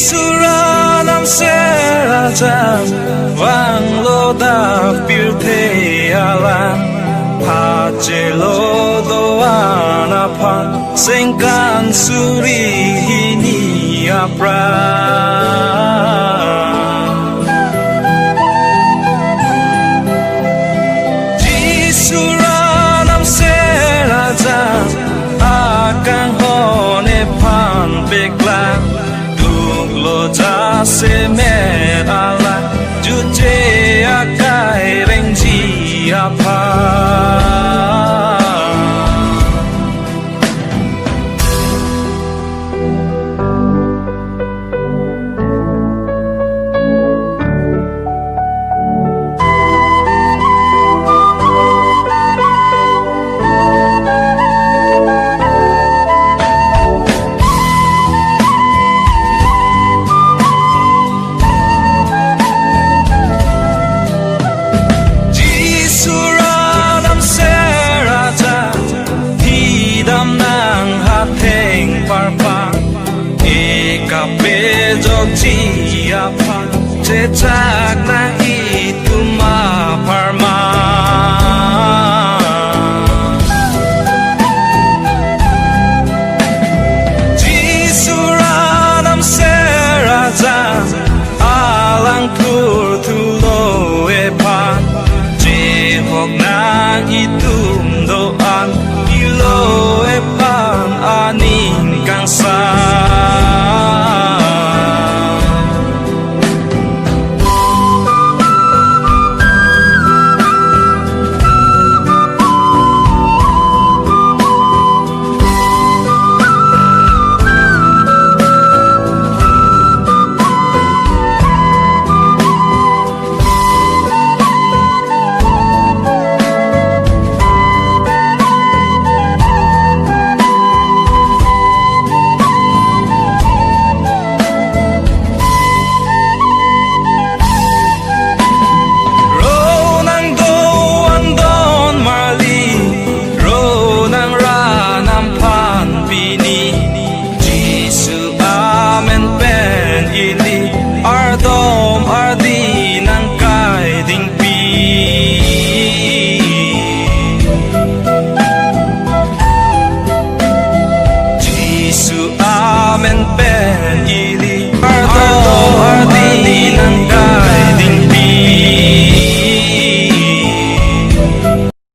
Suranam serajam Wanglo dak pirte alam Pajelo doana pan Sengkan suri hini apra Suranam serajam Akan hone pan beklang Lo jase mer ala juje akai rengji apa Eka pejok ji apa cecak nang